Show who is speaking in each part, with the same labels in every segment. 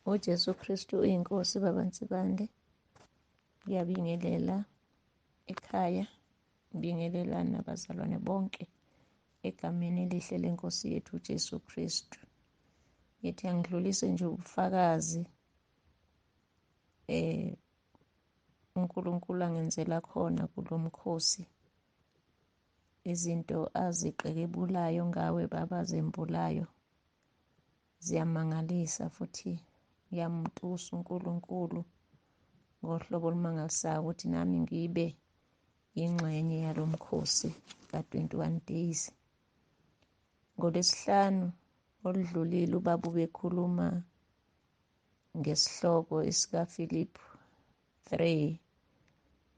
Speaker 1: uJesu Kristu uyinkosi babansibande. Ngiyabingelela ekhaya, ngibingelela nabazalwane bonke egameni elihle lenkosi yethu uJesu Kristu. Ngithi angidlulise nje ubufakazi uNkulunkulu angenzela khona kulo mkhosi. Izinto aziqekebulayo ngawe baba zembulayo ziyamangalisa, futhi ngiyamtusa uNkulunkulu ngohlobo olumangalisayo ukuthi nami ngibe ingxenye yalo mkhosi ka-21 days. NgoLwesihlanu oludlulile ubaba ubekhuluma ngesihloko esikaFiliphu 3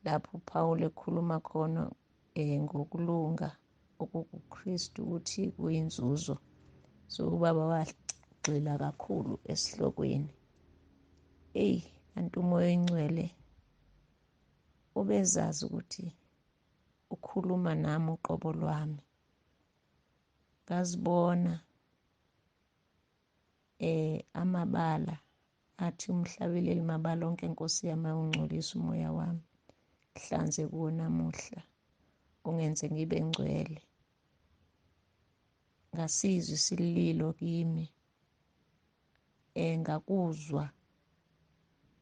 Speaker 1: lapho uPawulu ekhuluma khona ngokulunga okukuKristu ukuthi kuyinzuzo. So ubaba wagxila kakhulu esihlokweni. Kanti umoya oyingcwele ubezazi ukuthi ukhuluma nami uqobo lwami. Ngazibona amabala athi umhlabeleli mabala onke Nkosi yami ungcolisa umoya wami, hlanze kuwo namuhla, ungenze ngibe ngcwele. Ngasizwa isililo kimi, ngakuzwa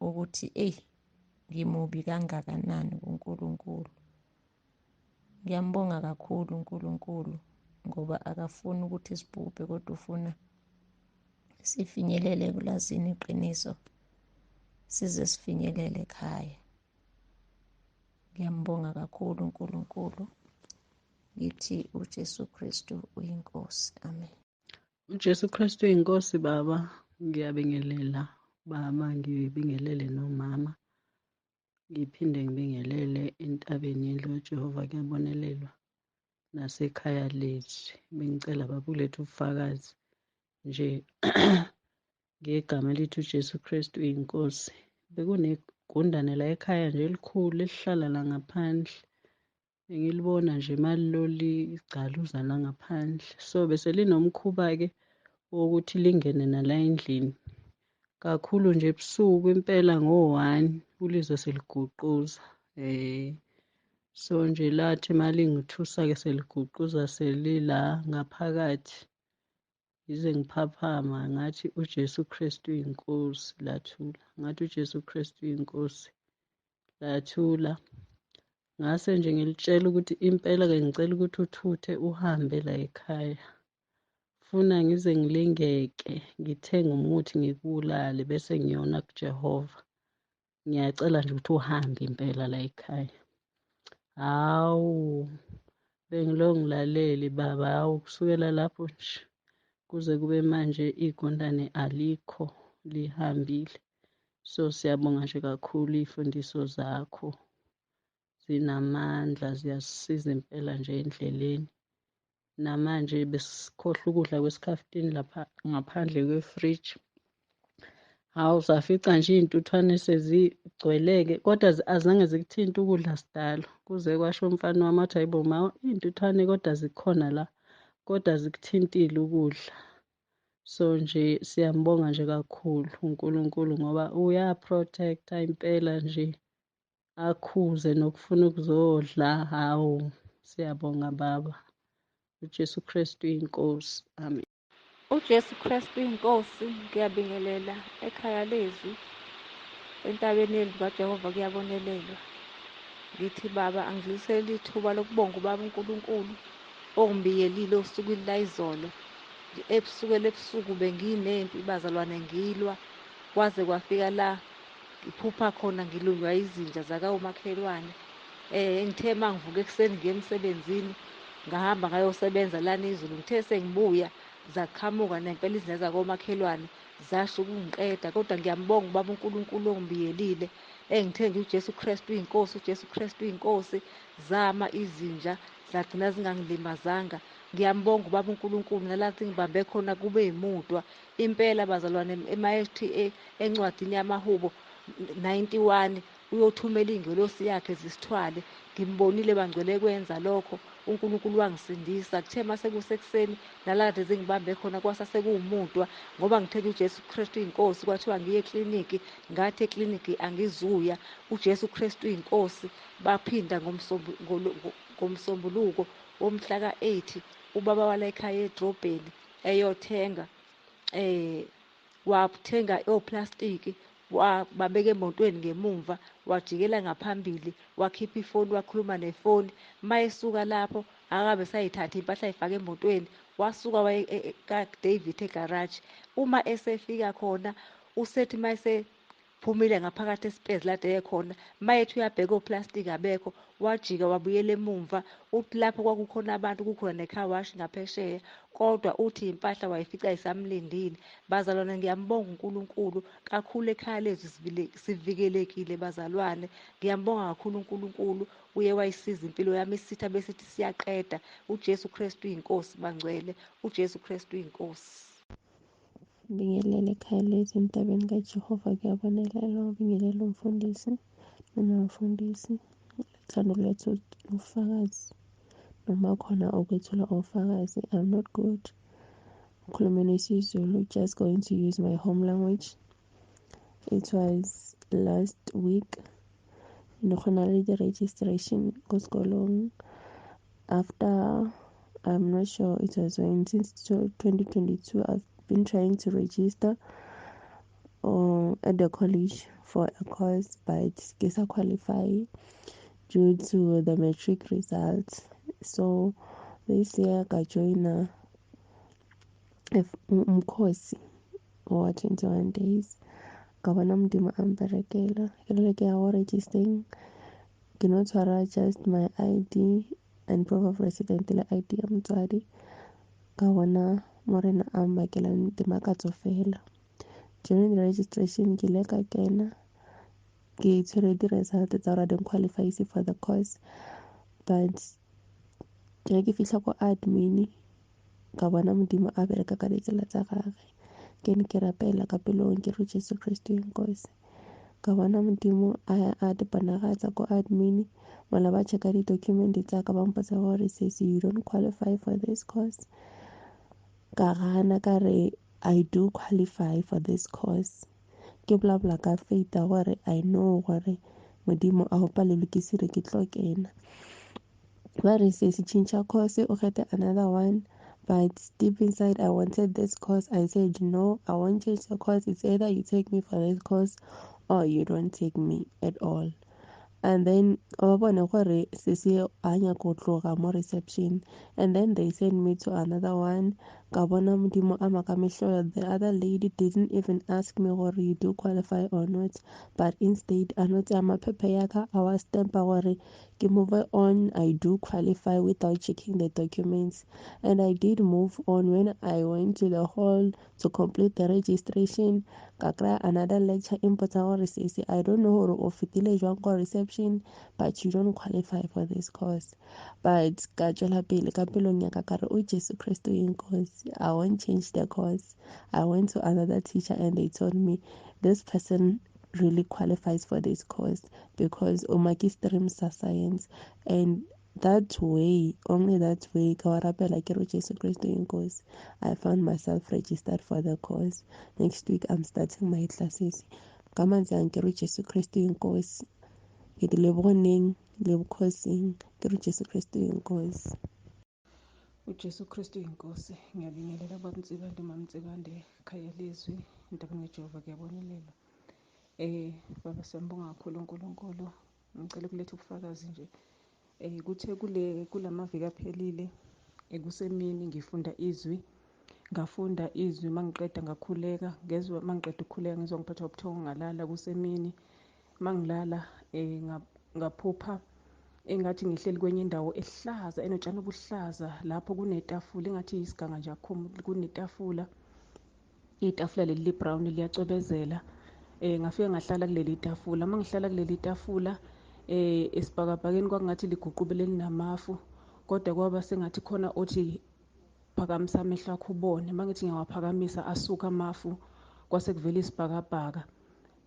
Speaker 1: ukuthi ngimubi kangakanani kuNkulunkulu. Ngiyambonga kakhulu uNkulunkulu ngoba akafuni ukuthi sibhubhe, kodwa ufuna sifinyelele ekulazini iqiniso, size sifinyelele ekhaya. Ngiyambonga kakhulu uNkulunkulu. Ngithi uJesu Kristu uyinkosi. Amen.
Speaker 2: uJesu Kristu uyinkosi. Baba, ngiyabingelela baba, ngibingelele nomama, ngiphinde ngibingelele entabeni yendlu kaJehova kuyabonelelwa nasekhaya leZwi. Bengicela baba ulethe ubufakazi nje ngegama elithi uJesu Kristu uyinkosi. Bekunegundane la ekhaya nje elikhulu elihlala la ngaphandle, ngilibona nje maliloli igcaluza la ngaphandle. So bese linomkhuba-ke wokuthi lingene nala endlini kakhulu nje ebusuku impela ngo-1 ulizwe seliguquza. So nje lathi malingithusa-ke seliguquza selila ngaphakathi, yize ngiphaphama ngathi uJesu Kristu uyinkosi, lathula. Ngathi uJesu Kristu uyinkosi, lathula. Ngase nje ngilitshela ukuthi impela-ke ngicela ukuthi uthuthe uhambe la ekhaya. Funa ngize ngilingeke, ngithenge umuthi ngikubulale bese ngiyona kuJehova. Ngiyacela nje ukuthi uhambe impela la ekhaya. Hawu, bengilo ngilaleli baba. Hawu, kusukela lapho nje kuze kube manje igundane alikho, lihambile. So siyabonga nje kakhulu iy'fundiso zakho, zinamandla, ziyasisiza impela nje endleleni. Namanje besikhohlwa ukudla kwesikhafutini lapha ngaphandle kwefriji. Hawu, safica nje iy'ntuthwane sezigcweleke, kodwa azange zikuthinte ukudla sidalo. Kuze kwasho umfana wami wathi, hayibo ma, iy'ntuthwane kodwa zikhona la, kodwa zikuthintile ukudla. So nje siyambonga nje kakhulu uNkulunkulu ngoba uyaprotecta impela nje, akhuze nokufuna ukuzodla. Hawu, siyabonga baba. uJesu Kristu uyinkosi. Amen.
Speaker 3: uJesu Kristu uyinkosi. Ngiyabingelela ekhaya leZwi, entabeni yendlu kaJehova kuyabonelelwa. Ngithi baba, angidlulisele ithuba lokubonga ubaba uNkulunkulu ongibiyelile osukwini layizolo. Ebusukela ebusuku benginempi, bazalwane ngilwa, kwaze kwafika la ngiphupha khona ngilunywa izinja zakawomakhelwane. Ngithe uma ngivuka ekuseni ngiye emsebenzini, ngahamba ngayosebenza lana izulu, ngithe sengibuya zaqhamuka nempela izinja zakomakhelwane zasho ukungiqeda. Kodwa ngiyambonga ubaba uNkulunkulu ongibiyelile, engithe nje uJesu Kristu uyinkosi, uJesu Kristu uyinkosi. Zama izinja zagcina zingangilimazanga. Ngiyambonga ubaba uNkulunkulu nalathi ngibambe khona kube yimudwa. Impela bazalwane, emayethi encwadini yamaHubo 91 uyothumela ingelosi yakhe zisithwale. Ngimbonile bangcwele kwenza lokho. uNkulunkulu wangisindisa. Kuthe mase kusekuseni nalade zingibambe khona kwasasekuwumudwa ngoba ngithele uJesu Kristu inkosi. Kwathiwa ngiye ekliniki, ngathi ekliniki angizuya. uJesu Kristu inkosi. Baphinda ngomsombuluko womhla ka-8 ubaba wala ekhaya edrobheni eyothenga wathenga oplastiki babeka emotweni ngemumva, wajikela ngaphambili, wakhipha ifoni, wakhuluma nefoni. Mayesuka lapho akabe sayithatha impahla ayifake emotweni, wasuka waye ka-David egaraji. Uma esefika khona usethi mayesephumile ngaphakathi esipezi lade ekhona, mayethi uyabheka oplastiki abekho, wajika wabuyela emumva. Uthi lapho kwakukhona abantu, kukhona ne-car wash ngaphesheya, kodwa uthi impahla wayifica isamlindile. Bazalwane, ngiyambonga uNkulunkulu kakhulu. Ekhaya leZwi sivikelekile bazalwane. Ngiyambonga kakhulu uNkulunkulu, uye wayisiza impilo yami. Isitha besithi siyaqeda. uJesu Kristu inkosi bangcwele, uJesu Kristu inkosi.
Speaker 4: Bingelela ekhaya lethu emtabeni kaJehova. Kuyabonelela ubingelela umfundisi noma umfundisi. Thando lethu ufakazi noma khona ukwethula ufakazi. I'm not good ukhulumeni isiZulu, just going to use my home language. It was last week nakhona the registration kosikolong. After, I'm not sure it was when, since 2022 I've been trying to register at the college for a course, but guess I qualify due to the matric results. So this year I joined umkhosi wa 21 days. Gavana Mdima amberekela ke ya registering ke no tshwara just my ID and proof of residence le ID ya motswadi. Ka bona morena a mmakela Mdima ka tsofela. During the registration ke ile ka kena ke tshwere di-result tsa gore I didn't qualify for the course, but ke ke fihla ko admin ka bona Modimo a bereka ka ditsela tsa gagwe. Ke ne ke rapela ka pelong ke re Jesu Kristu inkosi. Ka bona Modimo a diponagatsa ko admin, mola ba checka di-document tsa ka ba mpotsa gore says you don't qualify for this course. Ka gana ka re I do qualify for this course. Ke bla ka faita gore I know gore Modimo a go palelwe ke sire ke tlo kena. Ba re says change course o get another one, but deep inside I wanted this course. I said no, I won't change the course. It's either you take me for this course or you don't take me at all. And then mo reception, and then they sent me to another one. The other lady didn't even ask me whether you do qualify or not, but instead I was stamp ke move on, I do qualify without checking the documents. And I did move on. When I went to the hall to complete the registration, kakra another lecture input says I don't know or ofitile jwang ko reception, but you don't qualify for this course. But ka tswela pele ka pelong ya ka ka re o Jesu Kristu inkosi, I won't change the course. I went to another teacher and they told me this person really qualifies for this course because umaki streams are science. And that way, only that way, ka rapela ke re Jesu Kristu inkosi, I found myself registered for the course. Next week I'm starting my classes. Ka mantswe a ke re Jesu Kristu inkosi. Ke di leboneng le bukhosing ke re Jesu Kristu inkosi.
Speaker 2: uJesu Kristu inkosi. Ngiyabingelela babamtsibande mamtsibande ekhaya leZwi entabeni kaJehova. Kuyabonelela. Baba siyambonga kakhulu uNkulunkulu. Ngicela ukuletha ubufakazi nje. Kuthe kulamaviki aphelile ekusemini ngifunda izwi. Ngafunda izwi mangiqeda ngakhuleka, ngezwe mangiqeda ukukhuleka ngizwa ngiphathwa ubuthongo ngalala kusemini. Mangilala ngaphupha engathi ngihleli kwenye indawo ehlaza enotshani obuhlaza, lapho kunetafula engathi yisiganga nje akho, kunetafula. Itafula leli li-brown liyacwebezela. Ngafika ngahlala kuleli tafula. Mangihlala kuleli tafula esibhakabhakeni kwakungathi liguqubele linamafu, kodwa kwaba sengathi khona othi phakamisa amehlo akho ubone. Mangithi ngiyawaphakamisa asuka amafu, kwase kuvela isibhakabhaka.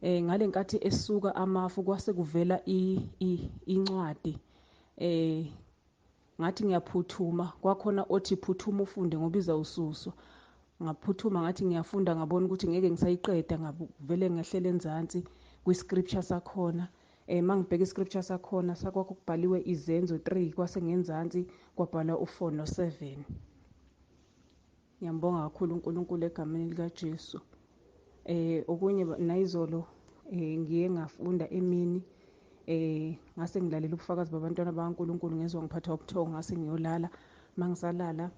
Speaker 2: Ngale nkathi esuka amafu kwase kuvela incwadi
Speaker 5: ngathi ngiyaphuthuma, kwakhona othi phuthuma ufunde ngoba izawususwa. Ngaphuthuma ngathi ngiyafunda, ngabona ukuthi ngeke ngisayiqeda, ngavele ngehlela enzansi kwi-scripture sakhona. Mangibheka i-scripture sakhona sakwakho kubhaliwe Izenzo 3 kwase ngenzansi kwabhala u4 no7. Ngiyambonga kakhulu uNkulunkulu egameni likaJesu. Okunye nayizolo ngiye ngafunda emini, ngase ngilalela ubufakazi babantwana bakaNkulunkulu ngezwe ngiphathwa ubuthongo, ngase ngiyolala. Mangisalala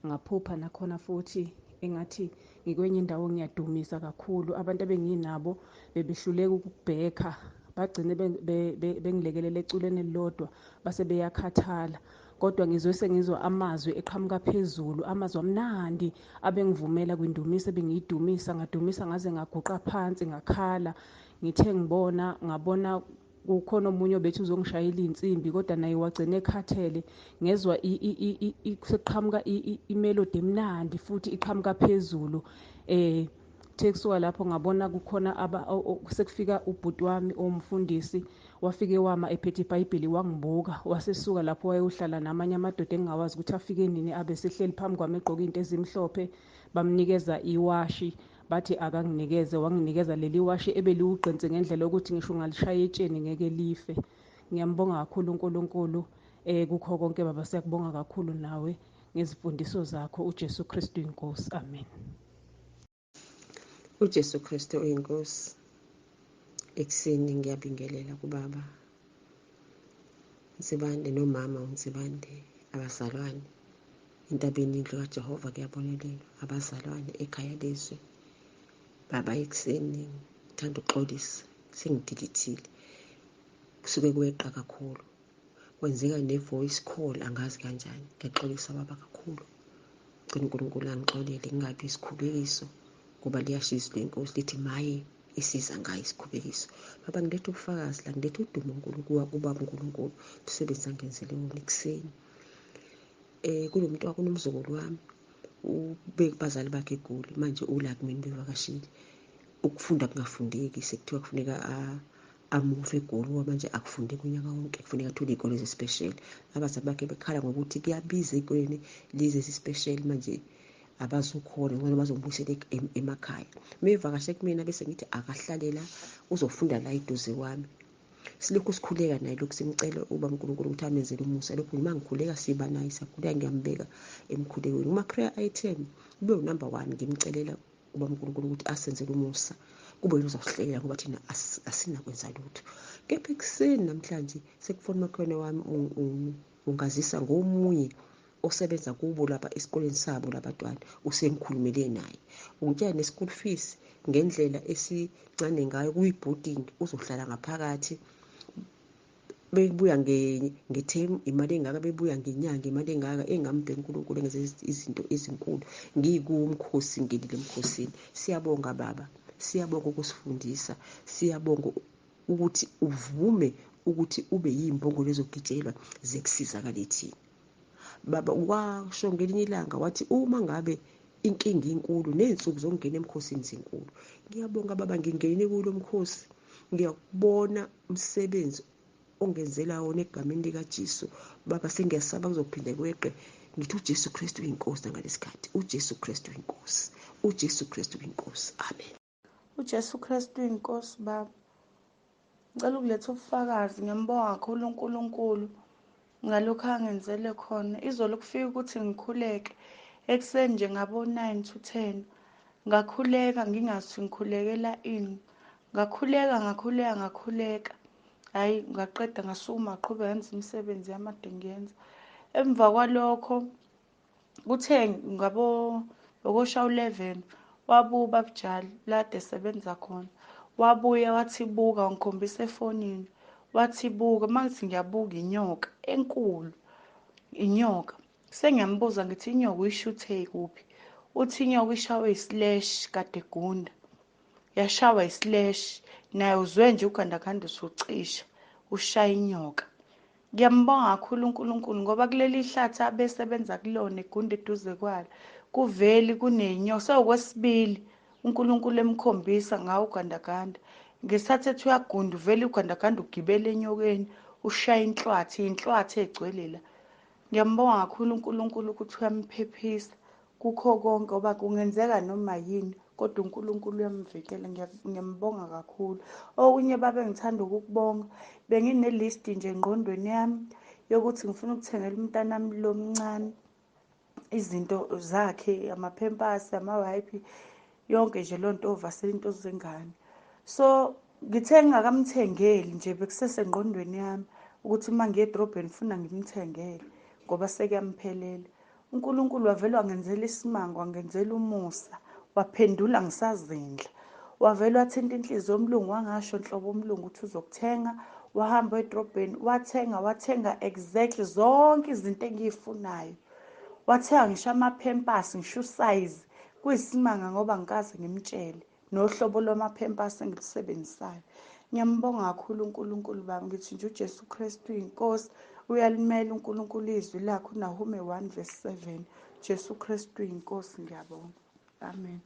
Speaker 5: ngaphupha nakhona futhi engathi ngikwenye indawo ngiyadumisa kakhulu. Abantu abenginabo bebehluleka ukubhekha, bagcine bengilekelela eculeni elilodwa base beyakhathala. Kodwa sengizwa amazwi eqhamuka phezulu, amazwi amnandi abengivumela kwindumiso ebengiyidumisa, ngadumisa ngaze ngaguqa phansi ngakhala. Ngithe ngabona kukhona omunye obethu uzongishayela insimbi, kodwa naye wagcina ekhathele. Ngezwa sekuqhamuka imelodi emnandi futhi iqhamuka phezulu. Kusuka lapho ngabona kukhona sekufika ubhuti wami owumfundisi, wafike wama ephethe iBhayibheli wangibuka. Wasesuka lapho wayohlala namanye amadoda engingawazi ukuthi afike nini, abesehleli phambi kwami egqoke into ezimhlophe. Bamnikeza iwashi, bathi akanginikeze, wanginikeza leli washi ebeliwugqense ngendlela yokuthi ngisho ungalishaya etsheni ngeke life. Ngiyambonga kakhulu uNkulunkulu kukho konke. Baba, siyakubonga kakhulu nawe ngezifundiso zakho. uJesu Kristu inkosi, amen.
Speaker 6: uJesu Kristu uyinkosi. Ekuseni ngiyabingelela kubaba uNsibande nomama uNsibande, abazalwane entabeni indlu kaJehova kuyabonelelwa, abazalwane ekhaya leZwi. Baba, ekuseni ngithanda ukuxolisa, sengidilithile, kusuke kweqa kakhulu, kwenzeka ne-voice call angazi kanjani. Ngiyaxolisa baba kakhulu, ngicela uNkulunkulu angixolele ngingabi isikhubekiso, ngoba liyashisa lenkosi lithi maye isiza ngayo isikhubekiso. Baba, ngiletha ubufakazi la, ngiletha udumo kubaba uNkulunkulu kusebenzisa ngenzele wona ekuseni. Kunomzukulu wami abazali bakhe egoli, manje ula kumina bevakashile. Ukufunda kungafundeki, sekuthiwa kufuneka amuve egoli, ngoba manje akufundeki unyaka wonke, kufuneka athole iy'kole zespecial. Abazali bakhe bekhala ngokuthi kuyabiza ey'koleni lezi ezespecial, manje abazukhona ngoba bazombuyisela emakhaya. Mevakashe kumina bese ngithi akahlale la, uzofunda la eduze kwami. Silokhu sikhuleka naye, lokhu simcela uba uNkulunkulu ukuthi amenzele umusa. Lokhu uma ngikhuleka siba naye, siyakhuleka, ngiyambeka emkhulekweni. Kuma-prayer item kube unumber 1 ngimcelela uba uNkulunkulu ukuthi asenzele umusa, kube yena uzawusihlekela ngoba thina asinakwenza lutho. Kepha ekuseni namhlanje sekufona umakhelwane wami ungazisa ngomunye osebenza kubo lapha esikoleni sabo labantwana, usengikhulumele naye. Ungitshela ne-school fees ngendlela esincane ngayo, kuyi-boarding, uzohlala ngaphakathi. Bebuya nge-term imali engaka, bebuya ngenyanga imali engaka. Engambheka uNkulunkulu engenze izinto ezinkulu. Ngikuwumkhosi, ngelile emkhosini. Siyabonga baba, siyabonga ukusifundisa, siyabonga ukuthi uvume ukuthi ube yimbongolo ezogitshelwa zekusizakale thina. Baba, washo ngelinye ilanga wathi uma ngabe inkinga inkulu ney'nsuku zokungena emkhosini zinkulu. Ngiyabonga baba, ngingene kulo mkhosi, ngiyakubona umsebenzi ongenzela wona egameni likaJesu. Baba, sengiyasaba kuzophinde kweqe. Ngithi uJesu Kristu uyinkosi ngalesikhathi. uJesu Kristu uyinkosi. uJesu Kristu uyinkosi. Amen.
Speaker 3: uJesu Kristu uyinkosi. Baba, ngicela ukuletha ubufakazi. Ngiyambonga kakhulu uNkulunkulu ngalokhu angenzele khona. Izolo kufika ukuthi ngikhuleke ekuseni nje ngabo 9 to 10, ngakhuleka ngingathi ngikhulekela ini. Ngakhuleka hayi, ngaqeda ngasukuma ngaqhubeka ngenza imisebenzi yamade ngiyenza. Emva kwalokho kuthe ngabo okoshawu 11 wabuba Bujali lade esebenza khona, wabuya wathi buka, wangikhombisa efonini, wathi buka. Mangithi ngiyabuka, inyoka enkulu, inyoka. Sengiyambuza ngithi inyoka uyishuthe kuphi? Uthi inyoka ishawe islash kade gunda, yashawa islash, naye uzwe nje ugandaganda usucisha ushaya inyoka. Ngiyambonga kakhulu uNkulunkulu ngoba kuleli hlathi abesebenza kulona egunda eduze kwalo kuveli kunenyoka. Sewukwesibili uNkulunkulu emkhombisa ngawo ugandaganda. Ngesikhathi ethi uyagunda uvele ugandaganda ugibele enyokeni
Speaker 7: ushaya inhlwathi egcwele la. Ngiyambonga kakhulu uNkulunkulu ukuthi uyamiphephisa kukho konke ngoba kungenzeka noma yini kodwa uNkulunkulu uyamvikela. Ngiyambonga kakhulu. Okunye babe ngithanda ukukubonga, benginelist nje engqondweni yami yokuthi ngifuna ukuthengela umntanami lo mncane izinto zakhe, amaphempasi, amawayipi, yonke nje leyo nto ovasela into zengane. So ngithe ngingakamthengeli nje bekusesengqondweni yami ukuthi uma ngiye edrobheni ngifuna ngimthengele ngoba sekuyamphelela. uNkulunkulu wavele wangenzela isimanga, wangenzela umusa, waphendula ngisazindla. Wavele wathinta inhliziyo yomlungu, wangasho nhlobo omlungu ukuthi uzokuthenga. Wahamba edrobheni wathenga exactly zonke izinto engiyifunayo. Wathenga ngisho amaphempasi, ngisho usayizi. Kuyisimanga ngoba ngikaze ngimtshele nohlobo lwamaphempasi engilisebenzisayo. Ngiyambonga kakhulu uNkulunkulu bami. Ngithi nje uJesu Kristu uyinkosi, uyalimela uNkulunkulu izwi lakhe, uNahume 1:7. Jesu Kristu uyinkosi. Ngiyabonga. Amen.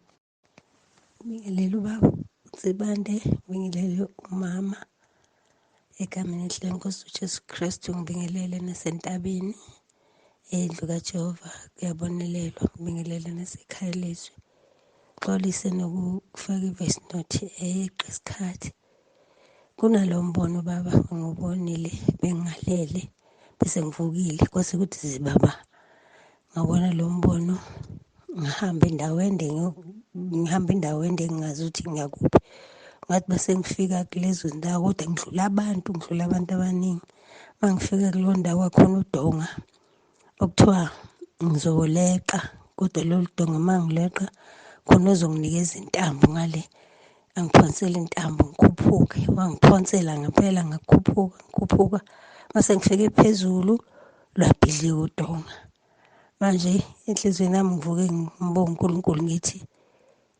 Speaker 8: Ngibingelele ubaba uZibande, ngibingelele umama egameni elihle lenkosi uJesu Kristu, ngibingelele nasentabeni endlu kaJehova kuyabonelelwa, ngibingelele nasekhaya leZwi. Xolise nokufaka i-voice note eyeqa isikhathi. Kunalo mbono baba ngubonile bengalele bese ngivukile kwase kuthi zibaba ngabona lo mbono ngihamba indawo ende ngingazi ukuthi ngiyakuphi. Ngathi bese ngifika kulezo ndawo kodwa ngidlula abantu abaningi. Mangifika kuleyo ndawo khona udonga okuthiwa ngizoleqa, kodwa lolu donga mangileqa khona ozonginikeza intambo ngale, angiphonsele intambo ngikhuphuke. Wangiphonsela ngempela ngakhuphuka mase ngifike phezulu lwabhidlika udonga. Manje enhlizweni yami ngivuke ngibonga uNkulunkulu ngithi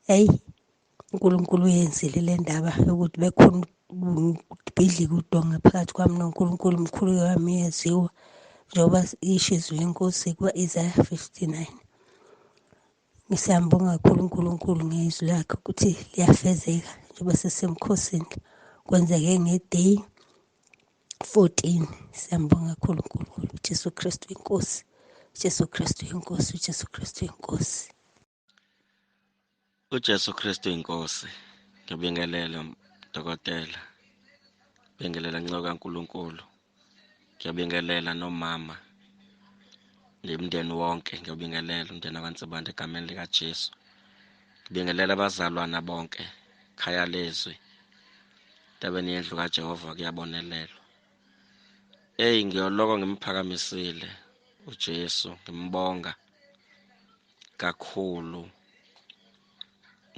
Speaker 8: hey, uNkulunkulu uyenzile le ndaba yokuthi bekhona ukubhidlika udonga phakathi kwami noNkulunkulu. Mkhulu wami uyaziwa njengoba isho izwi lenkosi kwa-Isaiah 59. Ngisiyambonga kakhulu uNkulunkulu ngezwi lakhe ukuthi liyafezeka njengoba sesemkhosini. Kwenzeke ngeday 14. Siyambonga kakhulu uNkulunkulu. uJesu Kristu inkosi, uJesu Kristu inkosi, uJesu Kristu inkosi.
Speaker 9: uJesu Kristu inkosi. Ngiyabingelela dokotela, ngiyabingelela ncoko kaNkulunkulu, ngiyabingelela nomama nemndeni wonke, ngiyabingelela umndeni waNzibande egameni likaJesu. Ngibingelela abazalwana bonke, ekhaya leZwi, entabeni yendlu kaJehova kuyabonelelwa. Ngiyoloko ngimphakamisile uJesu, ngimbonga kakhulu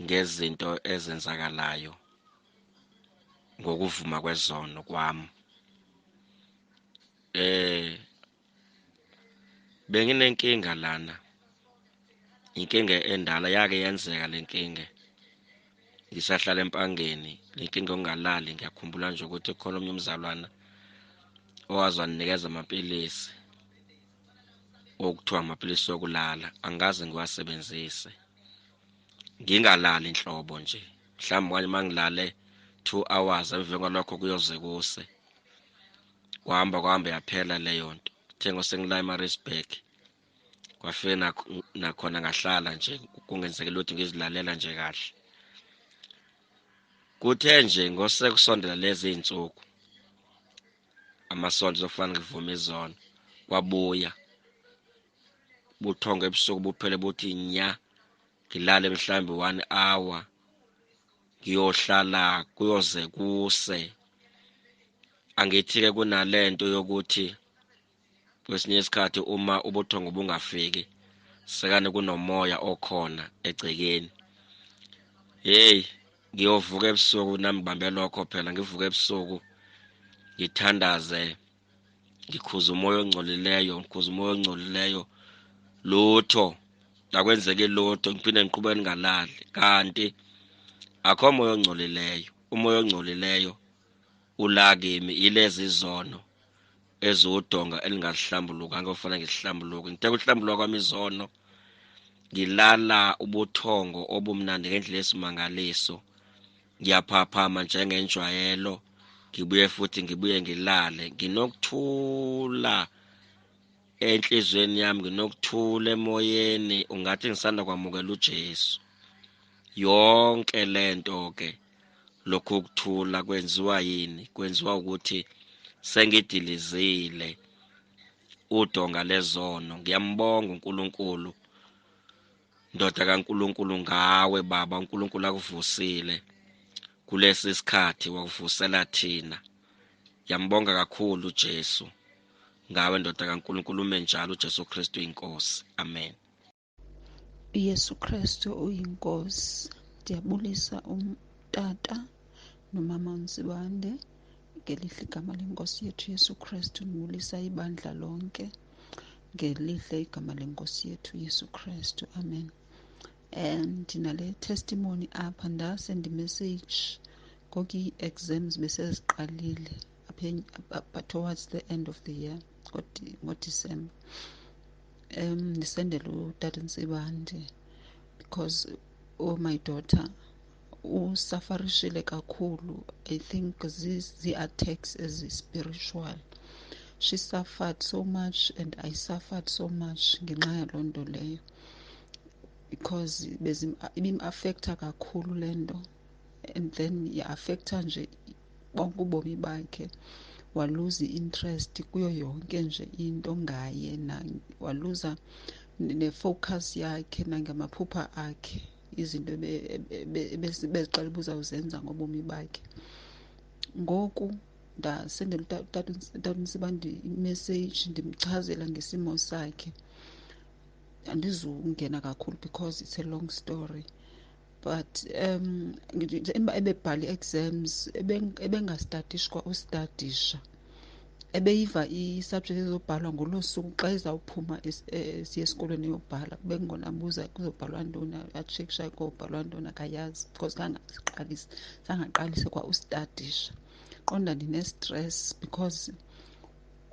Speaker 9: ngezinto ezenzakalayo ngokuvuma kwezono kwami. Benginenkinga lana, inkinga endala yake yenzeka lenkinga. Ngisahlala empangeni, lenkinga ongalali. Ngiyakhumbula nje ukuthi khona omnye umzalwana owazi waninikeza amapilisi okuthiwa amapilisi okulala, angikaze ngiwasebenzise. Ngingalali inhlobo nje, mhlawumbe kanye mangilale 2 hours emva kwalokho kuyoze kuse. Kwahamba yaphela leyo nto. Kuthe ngosengila eMaritzburg, kwafika nakhona ngahlala nje kungenzekile ukuthi ngizilalela nje kahle. Kuthe nje ngosekusondela lezi insuku, amasonto zofana ngivuma izono, kwabuya buthongo ebusuku buphele buthi nya. Ngilale mhlawumbe 1 hour, ngiyohlala kuyoze kuse. Angithi-ke kunalento yokuthi kwesinye isikhathi uma ubuthongo bungafiki, sekane kunomoya okhona egcekeni. Ngiyovuka ebusuku nami ngibambe lokho phela, ngivuka ebusuku ngithandaze, ngikhuza umoya ongcolileyo, lutho akwenzeke lutho, ngiphinde ngiqhubeke ngingalali. Kanti akho moya ongcolileyo. Umoya ongcolileyo ula kimi, ilezi izono ezudonga elingalihlambulukanga okufanele ngisihlambuluke. Ngithe ukuhlambuluka kwami izono, ngilala ubuthongo obumnandi ngendlela esimangaliso. Ngiyaphaphama njengenjwayelo, ngibuye futhi ngibuye ngilale nginokuthula enhlizweni yami, nginokuthula emoyeni, ungathi ngisanda kwamukela uJesu. Yonke lento ke lokhu ukuthula kwenziwa yini? Kwenziwa ukuthi sengidilizile udonga lezono. Ngiyambonga uNkulunkulu, ndoda kaNkulunkulu, ngawe Baba. uNkulunkulu akuvusile kulesi sikhathi, wakuvusela thina. Ngiyambonga kakhulu uJesu. Ngawe ndoda kaNkulunkulu ume njalo. uJesu Kristu inkosi. Amen.
Speaker 10: uYesu Kristu uyinkosi. Ndiyabulisa umtata nomama uNzibande ngelihle igama lenkosi yethu Yesu Kristu. Ndibulisa ibandla lonke ngelihle igama lenkosi yethu Yesu Kristu. Amen. Ndinale testimony apha. Ndasend imessage ngoku ii-exams beseziqalile apha towards the end of the year, ngoDisemba. Ndisendele utata uNtsibande because my daughter usafarishile kakhulu. I think zii-attacks ezi-spiritual. She suffered so much and I suffered so much ngenxa yaloo nto leyo, because ibim-affecta kakhulu le nto, and then ya-affecta nje bonke ubomi bakhe. Waluza i-interest kuyo yonke nje into ngaye, waluza ne-focus yakhe nangamaphupha akhe, izinto bezixela uba uzawuzenza ngobomi bakhe. Ngoku ndasendela utata uNtsibande imessage ndimchazela ngesimo sakhe. Andizungena kakhulu because it's a long story, but ebebhala ii-exams ebengastatishi kwa ustatisha, ebeyiva i-subject ezobhalwa ngolo suku xa ezawuphuma siye esikolweni eyobhala. Bekungona buza kuzobhalwa ntoni, atshekisha kobhalwa ntoni akayazi because zangaqalisi kwa ustatisha. Qonda ndine-stress because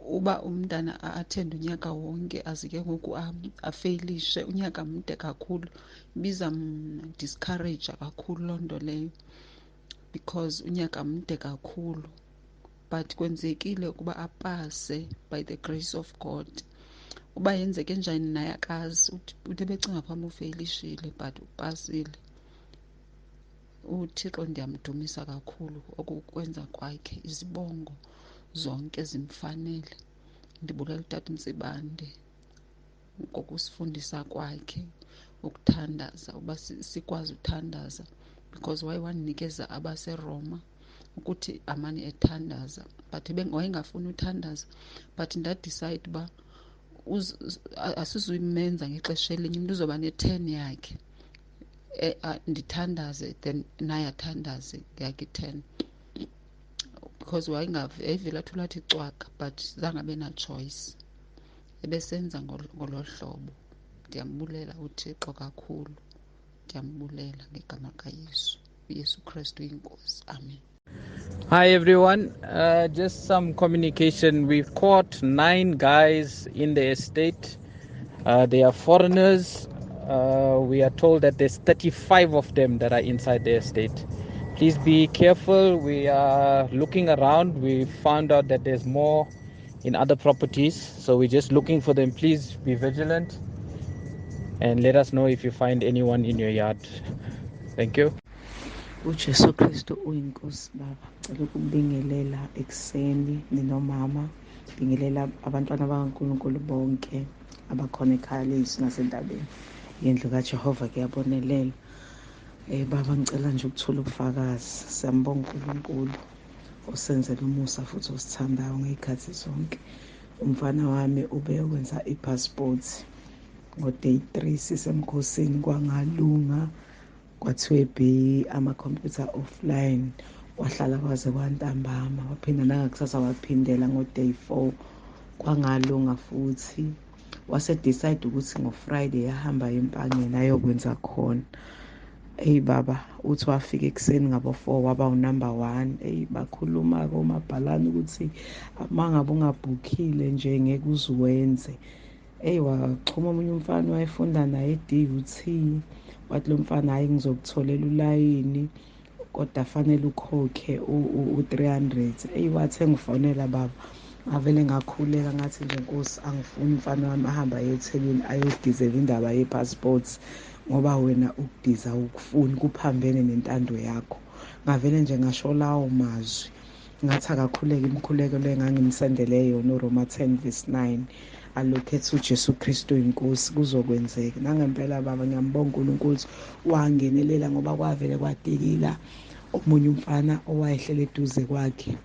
Speaker 10: uba umntana athende unyaka wonke aze ke ngoku afeyilishe unyaka mde kakhulu, ibizamdiscouraja kakhulu loo nto leyo because unyaka mde kakhulu. But kwenzekile ukuba apase by the grace of God. Uba yenzeke njani naye akazi, uthi ebecinga phambi ufeyilishile but upasile. uThixo ndiyamdumisa kakhulu okukwenza kwakhe, izibongo zonke zimfanele. Ndibulela utata uNtsibande ngokusifundisa kwakhe ukuthandaza, uba sikwazi uthandaza, because wayewanikeza abaseRoma ukuthi amane ethandaza, but wayengafuni uthandaza. But ndadicide uba asizuyimenza ngexesha elinye, umntu uzoba ne-10 yakhe. Ndithandaze then naye athandaze ngeyakhe 10, because wayevele athi ulathi cwaka but zange abe na-choice, ebesenza ngolo hlobo. Ndiyambulela uThixo kakhulu, ndiyambulela ngegama likaYesu. uYesu Kristu inkosi. Amen.
Speaker 11: Hi everyone, just some communication. We've caught 9 guys in the estate. They are foreigners. We are told that there's 35 of them that are inside the estate. Please be careful. We are looking around. We found out that there's more in other properties, so we're just looking for them. Please be vigilant and let us know if you find anyone in your yard. Thank you.
Speaker 7: uJesu Kristu uyinkosi. Baba, ngicela ukubingelela ekuseni ninomama, bingelela abantwana bakaNkulunkulu bonke abakhona ekhaya leZwi nasentabeni yendlu kaJehova kuyabonelela. Baba, ngicela nje ukuthula ubufakazi. Siyambonga uNkulunkulu osenzela umusa futhi osithandayo ngey'khathi zonke. Umfana wami ubeyokwenza i-passport ngo-day 3 sisemkhosini, kwangalunga kwathiwa amakhompyutha offline, wahlala kwaze kwantambama, waphinda nangakusasa waphindela ngo-day 4, kwangalunga futhi. Wase-decide ukuthi ngo-Friday yahamba empangeni ayokwenza khona. Baba, uthi wafika ekuseni ngabo-4 waba unumber 1. Bakhuluma-ke omabhalane ukuthi uma ngabe ungabhukhile nje ngeke uzuwenze. Waxhuma omunye umfana wayefunda naye e-DUT, wathi lo mfana, hhayi ngizokutholela ulayini
Speaker 12: kodwa fanele ukhokhe u-300. Eyi wathi engifonela baba ngavele ngakhuleka ngathi nje Nkosi angifuni umfana wami ahamba aye eThekwini ayodizela indaba ye-passport ngoba wena ukudiza ukufuni kuphambene nentando yakho. Ngavele nje ngasho lawo mazwi ngathi akakhuleke imikhuleko le engangimsendele yona uRoma 10:9 alokhu ethi uJesu Kristu inkosi kuzokwenzeka. Nangempela baba ngiyambonga uNkulunkulu wangenelela ngoba kwavele kwatikila omunye umfana owayehlele eduze kwakhe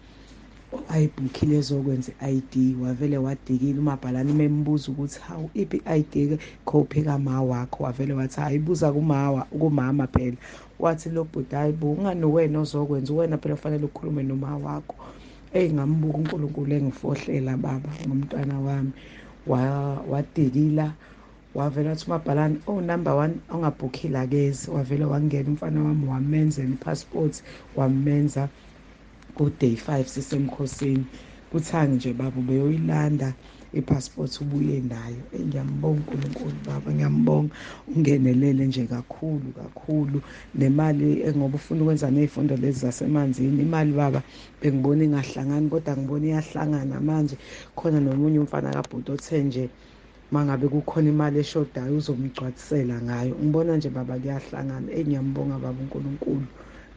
Speaker 12: ayibhukhile ezokwenza i-ID wavele wadikila umabhalane membuza ukuthi hawu iphi i-ID copy kama wakho wavele wathi hayibuza kumama phela wathi lo bhuti hayi ungani wena ozokwenza wena phela fanele ukhulume noma wakho. Ngambuka uNkulunkulu engifohlela baba ngomntwana wami wadikila wavele wathi umabhalane number 1 ongabhukhile akeze wavele wangena umfana wami wamenzela i-passport wamenza ku-day 5 sisemkhosini kuthangi nje baba beyoyilanda i-passport ubuye nayo. Ngiyambonga uNkulunkulu baba ngiyambonga ungenelele nje kakhulu nemali ngoba ufuna ukwenza ney'fundo lezi zasemanzini imali baba bengibona ingahlangani kodwa ngibona iyahlangana manje khona nomunye umfana kabhuti othe nje mangabe kukhona imali eshodayo uzomgcwatsela ngayo. Ngibona nje baba kuyahlangana. Ngiyambonga baba uNkulunkulu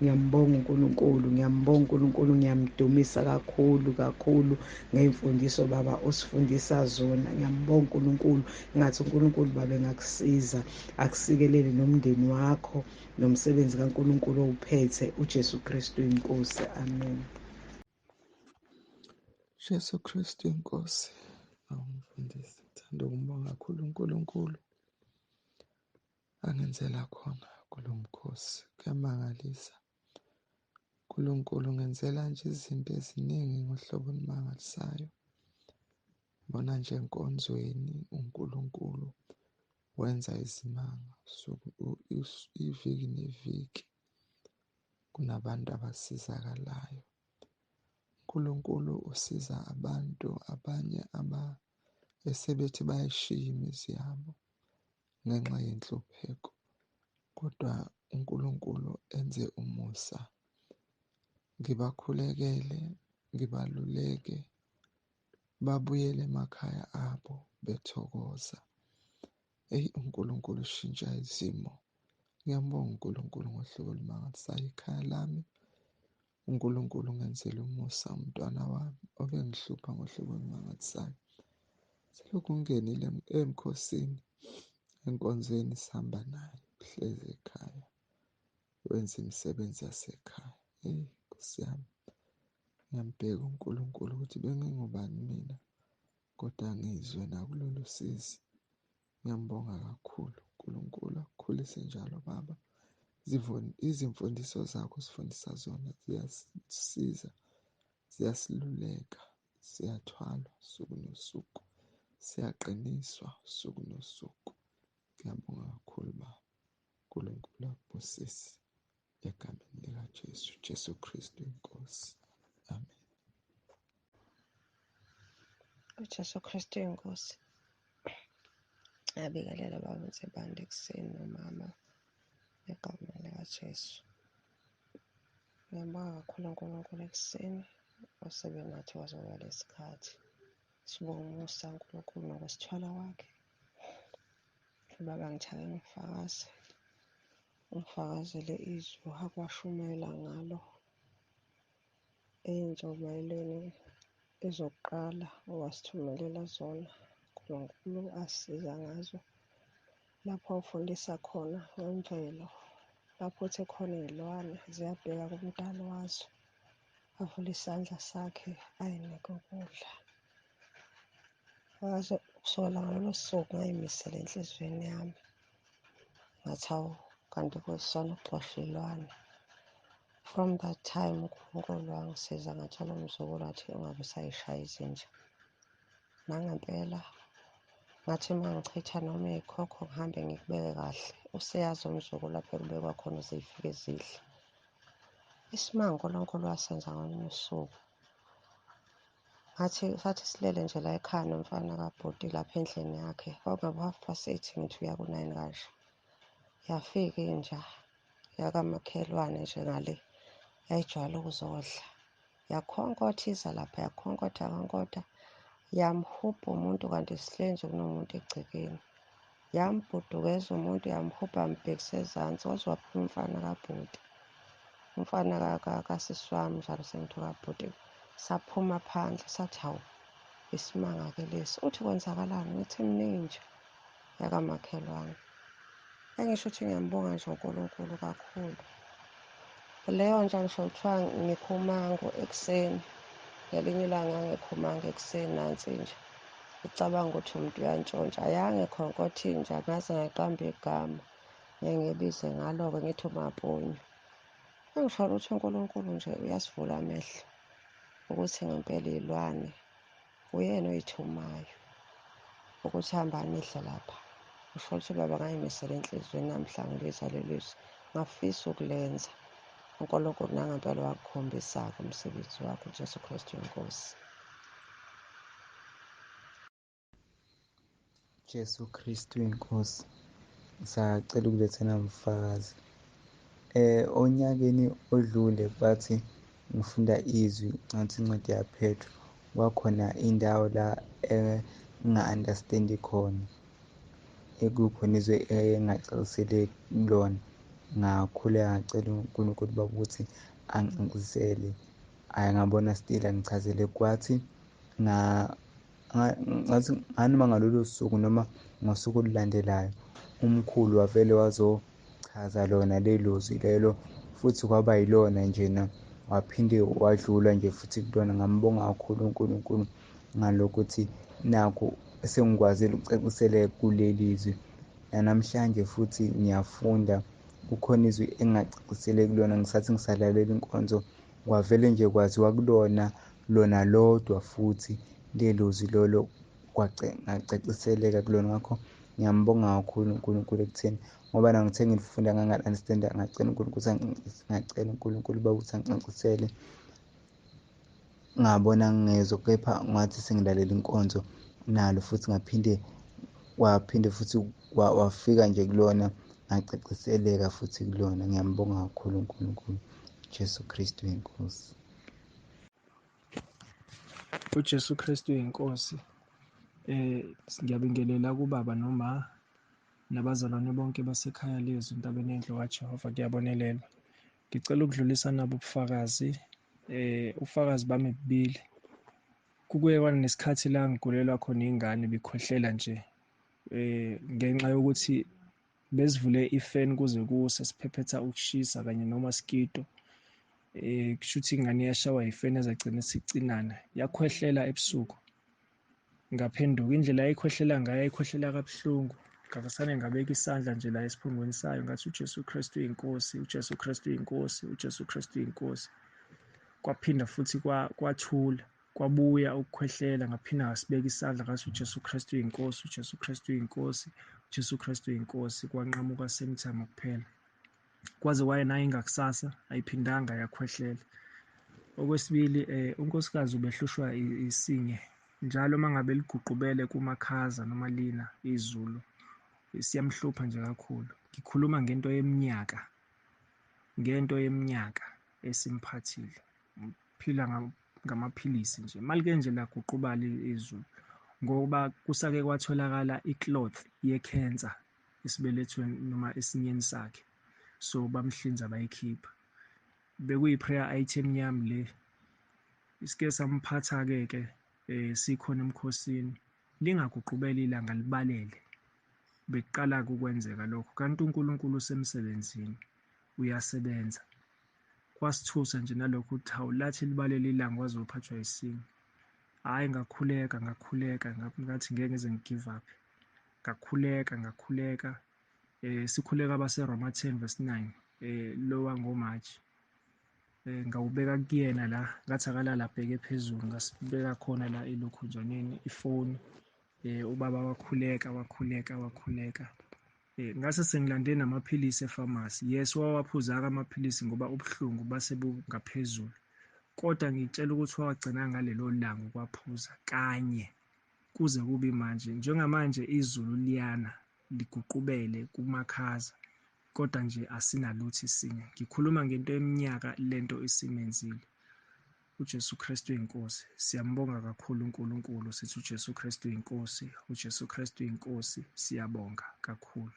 Speaker 12: ngiyambonga uNkulunkulu ngiyamdumisa kakhulu ngey'mfundiso baba osifundisa zona. Ngiyambonga uNkulunkulu ngathi uNkulunkulu baba engakusiza akusikelele nomndeni wakho nomsebenzi kaNkulunkulu owuphethe uJesu Kristu inkosi. Amen.
Speaker 13: Jesu Kristu inkosi awumfundisi ngithanda ukumbonga kakhulu uNkulunkulu angenzela khona kulo mkhosi kuyamangalisa. uNkulunkulu ngenzela nje izinto eziningi ngohlobo olumangalisayo. Bona nje enkonzweni uNkulunkulu wenza izimanga iviki neviki kunabantu abasizakalayo. uNkulunkulu usiza abantu abanye esebethi bayishiya imizi yabo ngenxa yenhlupheko, kodwa uNkulunkulu enze umusa. Ngibakhulekele, ngibaluleke, babuyele emakhaya abo bethokoza. uNkulunkulu ushintsha izimo. Ngiyambonga uNkulunkulu ngohlobo olumangalisayo ikhaya lami. uNkulunkulu ungenzele umusa umntwana wami obengihlupha ngohlobo olumangalisayo. Selokhu ngingenile emkhosini enkonzweni sihamba naye uhlezi ekhaya wenza imisebenzi yasekhaya. Nkosi yami ngiyambheka uNkulunkulu ukuthi bengingubani mina kodwa ngizwe nakulolu sizi. Ngiyambonga kakhulu uNkulunkulu akukhulise njalo baba. Izimfundiso zakho sifundisa zona ziyasisiza, ziyasiluleka, siyathwalwa usuku nosuku, siyaqiniswa usuku nosuku. Ngiyabonga kakhulu baba. uNkulunkulu akubusise egameni likaJesu, Jesu Kristu inkosi. Amen.
Speaker 14: uJesu Kristu inkosi. Ngiyabingelela baba uNsebande ekuseni nomama egameni likaJesu. Ngiyambonga kakhulu uNkulunkulu ekuseni osebenathi wazoba lesikhathi. Sibonga umusa uNkulunkulu nokusithwala kwakhe. Baba ngithake ngifakazele izwi akwashumela ngalo ey'nsukwini ezokuqala owasithumelela zona. uNkulunkulu asiza ngazo lapho ufundisa khona ngemvelo, lapho uthe khona iy'lwane ziyabheka kumdali wazo, avule isandla sakhe ayinike ukudla. Kusukela ngalolo suku ngayimisela enhliziyweni yami ngathi hawu kanti kuyisona ukuxosha iy'lwane. From that time uNkulunkulu wangisiza ngathola umzukulu wathi ungabe usayishaya izinja. Nangempela ngathi uma ngichitha noma iy'khokho ngihambe ngikubeke kahle, useyazi umzukulu lapho ekubekwa khona zifike zidle. Isimanga uNkulunkulu wasenza ngolunye usuku. Sathi silele nje la ekhaya nomfana kabhuti lapha endlini yakhe. Kwakungaba 8:30 ngithi uya ku-9 kasha. Yafika inja yakamakhelwane nje ngale yayijwayele ukuzodla, yakhonkothisa lapha, yakhonkotha yamhubha umuntu kanti sihleli kunomuntu egcekeni, yambhudukeza umuntu yamhubha yambhekisa ezansi, waze waphuma umfana kabhuti, umfana kasisi wami njalo sengithi kabhuti. Saphuma phandle sathi hawu isimanga-ke lesi. Uthi kwenzakalani? Ngithi mningi nje yakamakhelwane. Engisho ukuthi ngiyambonga nje uNkulunkulu kakhulu. Leyo nje ngisho kuthiwa ngikhumango ekuseni, ngelinye ilanga ngikhumango ekuseni nansi nje. Ucabanga ukuthi umuntu uyantshontsha, ayange khonkothi inja, ngaze ngaqamba igama ngibize ngalo-ke ngithi uMapunyu. Engisho ukuthi uNkulunkulu nje uyasivula amehlo ukuthi ngempela iy'lwane uyena oyithumayo ukuthi hamba nihle lapha. Ngisho ukuthi baba ngayimisela enhliziyweni namhla ngilizwa lelizwi, ngafisa ukulenza. uNkulunkulu nangempela wakukhombisa-ke umsebenzi wakho, uJesu Kristu inkosi.
Speaker 15: Jesu Kristu inkosi. Ngisacela ukulethana Ubufakazi. Onyakeni odlule bathi ngifunda izwi ngathi incwadi yaPetro, kwakhona indawo la enga-understandi khona, ekukhona izwi engacacisele kulona. Ngakhuleka ngacela uNkulunkulu baba ukuthi angicacisele. Ngabona still angichazele, kwathi ngathi nganoma ngalolo suku noma ngosuku olulandelayo umkhulu wavele wazochaza lona lelo zwi lelo, futhi kwaba yilona njena, waphinde wadlula nje futhi kulona. Ngambonga kakhulu uNkulunkulu ngalokuthi nakho sengikwazile ukucaciseleka kuleli zwi. Nanamhlanje futhi ngiyafunda, kukhona izwi engacacisele kulona. Ngisathi ngisalalela inkonzo kwavele nje kwaziwa kulona lona lodwa futhi lelo zwi lolo ngacaciseleka kulona. Ngakho ngiyambonga kakhulu uNkulunkulu ekutheni, ngoba nangithe ngilifunda nganga-understand, ngacela uNkulunkulu uba ukuthi angicacisele. Ngabona ngingezwa, kepha ngathi sengilalela inkonzo nalo futhi waphinde futhi wafika nje kulona, ngacaciseleka futhi kulona. Ngiyambonga kakhulu uNkulunkulu. Jesu Kristu inkosi.
Speaker 16: uJesu Kristu inkosi. Ngiyabingelela kubaba noma nabazalwane bonke basekhaya leZwi entabeni endlu kaJehova kuyabonelela. Ngicela ukudlulisa nabo ubufakazi. Ubufakazi bami bubili. Kuke kwanesikhathi la ngigulelwa khona ingane, bikhohlela nje ngenxa yokuthi bezivule ifeni kuze kuse, siphephetha ukushisa kanye nomaskito. Kusho ukuthi ingane iyashawa yifeni ezagcina isicinana, yakhwehlela ebusuku. Ngaphenduka indlela ayikhohlela ngayo, ayikhohlela kabuhlungu. Ngavesane ngabeka isandla nje la esiphongweni sayo, ngathi uJesu Kristu inkosi, uJesu Kristu inkosi, uJesu Kristu inkosi. Kwaphinda futhi kwathula, kwabuya ukukhwehlela. Ngaphinda ngasibeka isandla, ngathi uJesu Kristu inkosi, uJesu Kristu inkosi, uJesu Kristu inkosi. Kwanqamuka semthamo kuphela, kwaze wayenayo ngakusasa ayiphindanga yakhwehlela. Okwesibili, unkosikazi ubehlushwa isinye njalo uma ngabe liguqubele kumakhaza noma lina izulu, siyamhlupha nje kakhulu. Ngikhuluma ngento yeminyaka esimphathile, phila ngamaphilisi nje. Malike nje laguqubala izulu, ngoba kusake kwatholakala i-cloth ye-cancer esibelethweni noma esinyeni sakhe, so bamhlinza bayikhipha. Bekuyi-prayer item yami le. Isike samphatha-ke sikhona emkhosini, lingaguqubeli ilanga libalele. Bekuqala-ke ukwenzeka lokho, kanti uNkulunkulu usemsebenzini, uyasebenza. Kwasithusa nje nalokho ukuthi hawu, lathi libalele ilanga wazophathwa yisinye. Hhayi, ngakhuleka ngathi ngeke ngize ngi-give up. Ngakhuleka. Sikhuleka abaseRoma 10:9, lo wangoMashi. Ngawubeka kuyena la, ngathi akalala abheke phezulu, ngasibeka khona la elokhunjaneni ifoni. Ubaba wakhuleka. Ngase sengilande namaphilisi efamasi. Yes, wawaphuzanga amaphilisi ngoba ubuhlungu base bungaphezulu, kodwa ngitshela ukuthi wawagcina ngalelo langa ukwaphuza kanye kuze kube manje. Njengamanje izulu liyana liguqubele kumakhaza, kodwa nje asinalutho isinye. Ngikhuluma ngento eminyaka lento isimenzile. uJesu Kristu inkosi. Siyambonga kakhulu uNkulunkulu, sithi uJesu Kristu inkosi, uJesu Kristu inkosi, siyabonga kakhulu.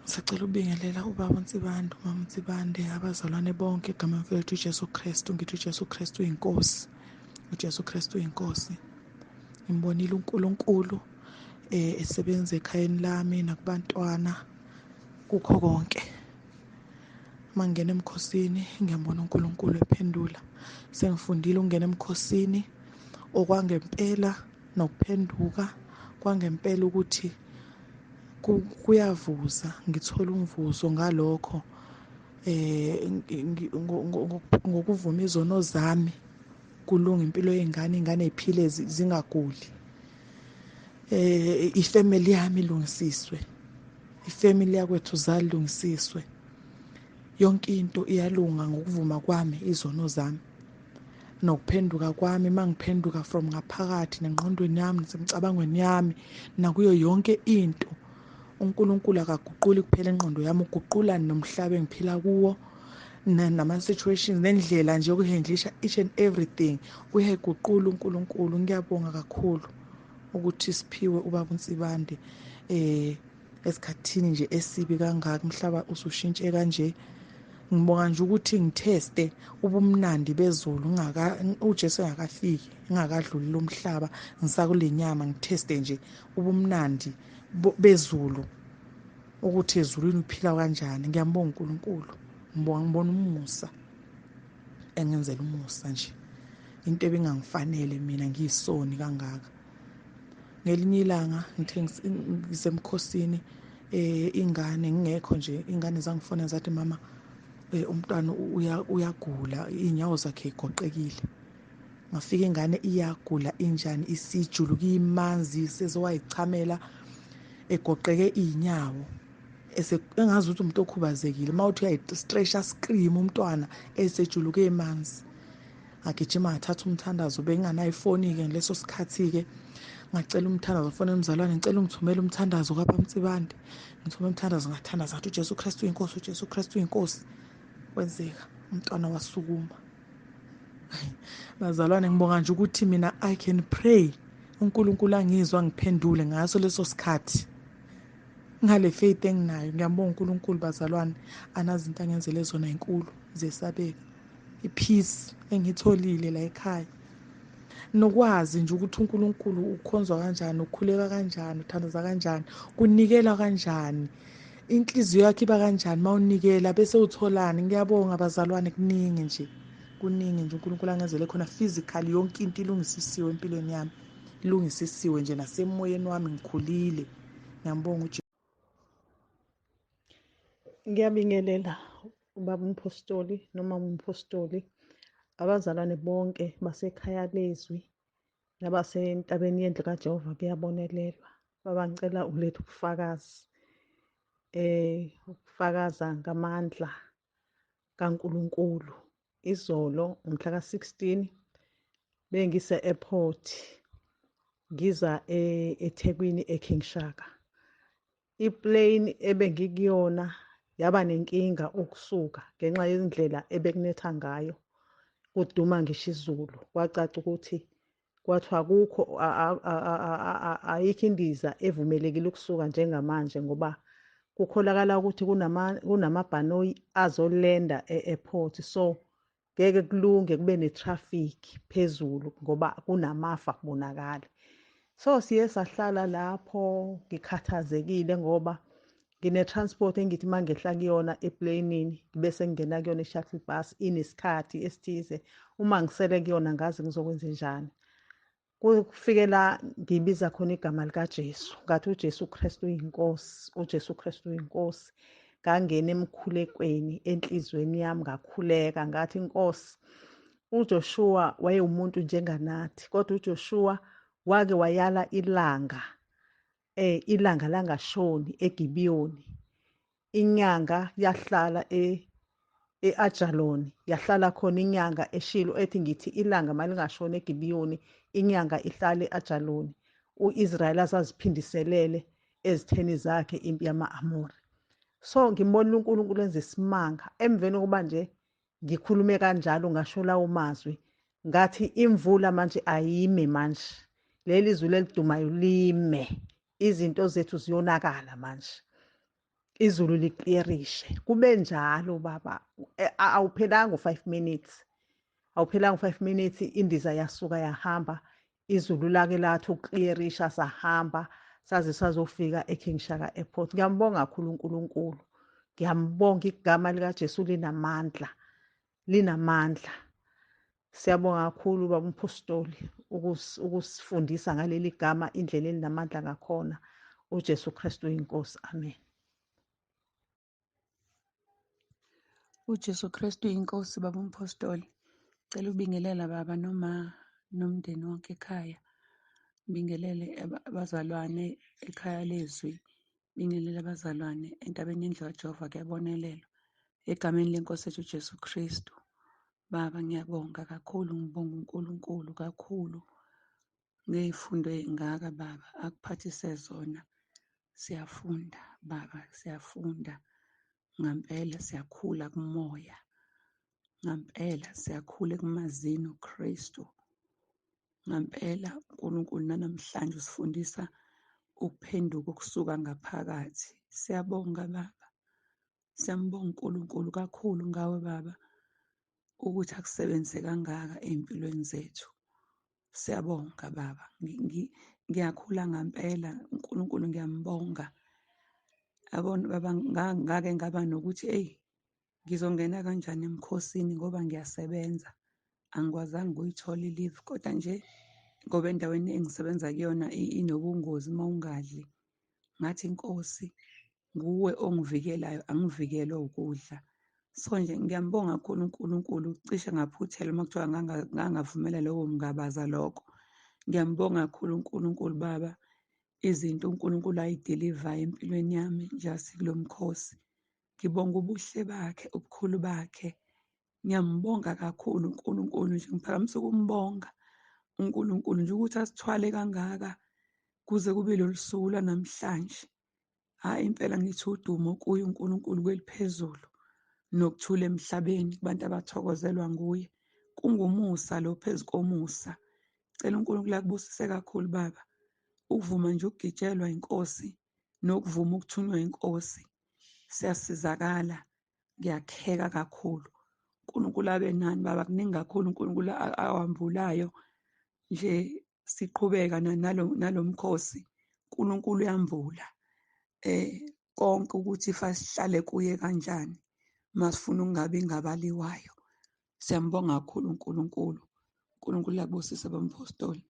Speaker 7: Sicela ubingelela ubaba uNsibande, umama uNsibande, abazalwane bonke egameni lethu uJesu Kristu. Ngithi uJesu Kristu inkosi, uJesu Kristu inkosi. Ngimbonile uNkulunkulu esebenza ekhayeni lami nakubantwana kukho konke. Mangena emkhosini ngiyambona uNkulunkulu ephendula. Sengifundile ukungena emkhosini okwangempela nokuphenduka kwangempela ukuthi kuyavuza, ngithola umvuzo ngalokho ngokuvuma izono zami kulunga impilo yengane, ingane eziphile zingaguli. Ifamily yami ilungisiswe, ifamily yakwethu zalungisiswe, yonke into iyalunga ngokuvuma kwami izono zami nokuphenduka kwami. Mangiphenduka from ngaphakathi nengqondweni yami nasemcabangweni yami nakuyo yonke into, uNkulunkulu akaguquli kuphela ingqondo yami, uguqula nomhlaba engiphila kuwo nama-situations nendlela nje yokuhandlisha each and everything uyayiguqula uNkulunkulu. Ngiyabonga kakhulu ukuthi siphiwe ubaba uNsibande esikhathini nje esibi kangaka, umhlaba usushintshe kanje. Ngibonga nje ukuthi ngitheste ubumnandi bezulu uJesu engakafiki, engakadluli lo mhlaba, ngisakule nyama, ngitheste nje ubumnandi bezulu ukuthi ezulwini uphila kanjani. Ngiyambonga uNkulunkulu, ngibona umusa, engenzela umusa nje, into ebingangifanele mina ngiyisoni kangaka. Ngelinye ilanga ngithe ngisemkhosini ingane ngingekho nje, ingane zangifona zathi mama umntwana uyagula, iy'nyawo zakhe igoqekile. Ngafika ingane iyagula injani, isijuluka imanzi, sezowayichamela egoqeke iy'nyawo, engazi ukuthi umuntu okhubazekile. Uma uthi uyayistresha scream umntwana esejuluke emanzi. Ngagijima ngathatha umthandazo, benginganayo ifoni-ke ngaleso sikhathi-ke. Ngacela umthandazo, fonela umzalwane, ngicela ungithumele umthandazo kaBaba uNsibande. Ngithumela umthandazo, ngathandaza ngathi uJesu Kristu inkosi, uJesu Kristu inkosi. Kwenzeka umntwana wasukuma. Bazalwane, ngibonga nje ukuthi mina I can pray, uNkulunkulu angizwa ngiphendule ngaso leso sikhathi ngale faith enginayo. Ngiyambonga uNkulunkulu bazalwane, anazi into angenzele zona inkulu zesabeka, ipeace engitholile la ekhaya, nokwazi nje ukuthi uNkulunkulu ukhonzwa kanjani, ukhuleka kanjani, uthandaza kanjani, kunikela kanjani, inhliziyo yakhe iba kanjani mawunikela bese utholani. Ngiyabonga bazalwane, kuningi nje uNkulunkulu angenzele khona. Physically yonke into ilungisisiwe empilweni yami, ilungisisiwe nje nasemoyeni wami, ngikhulile. Ngiyambonga
Speaker 17: Ngiyabingelela ubaba umpostoli noma umpostoli, abazalwane bonke basekhaya leZwi nabasentabeni yendlu kaJehova kuyabonelelwa. Baba ngicela ulethe ubufakazi, ukufakaza ngamandla kaNkulunkulu. Izolo ngomhla ka-16 bengise-airport ngiza eThekwini eKing Shaka. Iplane ebengikuyona yaba nenkinga ukusuka ngenxa yendlela ebekunetha ngayo, kuduma ngisho izulu. Kwacaca ukuthi kwathiwa akukho ayikho indiza evumelekile ukusuka njengamanje ngoba kukholakala ukuthi kunamabhanoyi azolenda e-airport, so ngeke kulunge kube ne-traffic phezulu ngoba kunamafa kubonakala. So siye sahlala lapho ngikhathazekile ngoba ngine-transport engithi uma ngehla kuyona eplanini bese ngingena kuyona i-shuttle bus inesikhathi esithize. Uma ngisele kuyona ngazi ngizokwenza njani. Kufike la ngibiza khona igama likaJesu, ngathi uJesu Kristu uyinkosi, uJesu Kristu uyinkosi. Ngangena emkhulekweni enhlizweni yami, ngakhuleka ngathi Nkosi, uJoshua wayewumuntu njenganathi, kodwa uJoshua wake wayala ilanga, ilanga langashoni eGibiyoni. Inyanga yahlala e-Ajaloni, yahlala khona inyanga eShilo, ethi ngithi ilanga malingashoni eGibiyoni, inyanga ihlale e-Ajaloni. U-Israyeli azaziphindiselele ezitheni zakhe impi yama-Amori. So ngimbonile uNkulunkulu enza isimanga emveni kokuba nje ngikhulume kanjalo ngasho lawo mazwi ngathi imvula manje ayime manje, leli zulu elidumayo lime, izinto zethu ziyonakala manje, izulu likliyerishe. Kube njalo baba, awuphelanga u-5 minutes, awuphelanga u-5 minutes indiza yasuka yahamba, izulu lake lathi ukliyerisha sahamba saze sazofika eKing Shaka Airport. Ngiyambonga kakhulu uNkulunkulu, ngiyambonga, igama likaJesu linamandla, linamandla. Siyabonga kakhulu baba umpostoli ukusifundisa ngaleli gama, indlela elinamandla ngakhona. uJesu Kristu uyinkosi, amen.
Speaker 18: uJesu Kristu inkosi baba umpostoli. Cela ubingelela baba noma nomndeni wonke ekhaya. Bingelele abazalwane ekhaya leZwi. Bingelele abazalwane entabeni yendlu kaJehova kuyabonelelwa. Egameni lenkosi yethu uJesu Kristu. Baba ngiyabonga kakhulu, ngibonga uNkulunkulu kakhulu ngey'fundo ey'ngaka baba akuphathise zona. Siyafunda baba, siyafunda. Ngampela siyakhula kumoya. Ngampela siyakhula ekumazini uKristu. Ngampela uNkulunkulu nanamhlanje usifundisa ukuphenduka ukusuka ngaphakathi. Siyabonga baba. Siyambonga uNkulunkulu kakhulu ngawe baba ukuthi akusebenze kangaka ey'mpilweni zethu. Siyabonga baba. Ngiyakhula ngampela uNkulunkulu ngiyambonga. Yabona baba ngake ngaba nokuthi ngizongena kanjani emkhosini ngoba ngiyasebenza. Angikwazanga ukuyithola i-leave kodwa nje ngoba endaweni engisebenza kuyona inobungozi uma ungadli. Ngathi Nkosi, nguwe ongivikelayo, angivikelwe ukudla. So nje ngiyambonga kakhulu uNkulunkulu, cishe ngaphuthela uma kuthiwa ngangavumela lowo mngabaza lokho. Ngiyambonga kakhulu uNkulunkulu baba, izinto uNkulunkulu ayidilivayo empilweni yami njasi kulo mkhosi. Ngibonga ubuhle bakhe, ubukhulu bakhe. Ngiyambonga kakhulu uNkulunkulu nje, ngiphakamise ukumbonga uNkulunkulu nje ukuthi asithwale kangaka kuze kube lolu suku lwanamhlanje. Hhayi impela ngithi udumo kuye uNkulunkulu kweliphezulu nokuthula emhlabeni kubantu abathokozelwa nguye. Kungumusa lo phezu komusa. Cela uNkulunkulu akubusise kakhulu baba. Ukuvuma nje ukugitshelwa inkosi nokuvuma ukuthunywa inkosi. Siyasizakala, ngiyakheka kakhulu. uNkulunkulu abe nani baba, kuningi kakhulu uNkulunkulu awambulayo. Nje siqhubeka nalo mkhosi, uNkulunkulu uyambula. Konke ukuthi sihlale kuye kanjani masifuna ukungabi ngabaliwayo. Siyambonga kakhulu uNkulunkulu. uNkulunkulu akubusise bamphostoli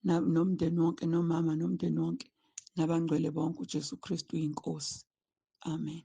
Speaker 18: nomndeni wonke, nomama nomndeni wonke, nabangcwele bonke. uJesu Kristu uyinkosi. Amen.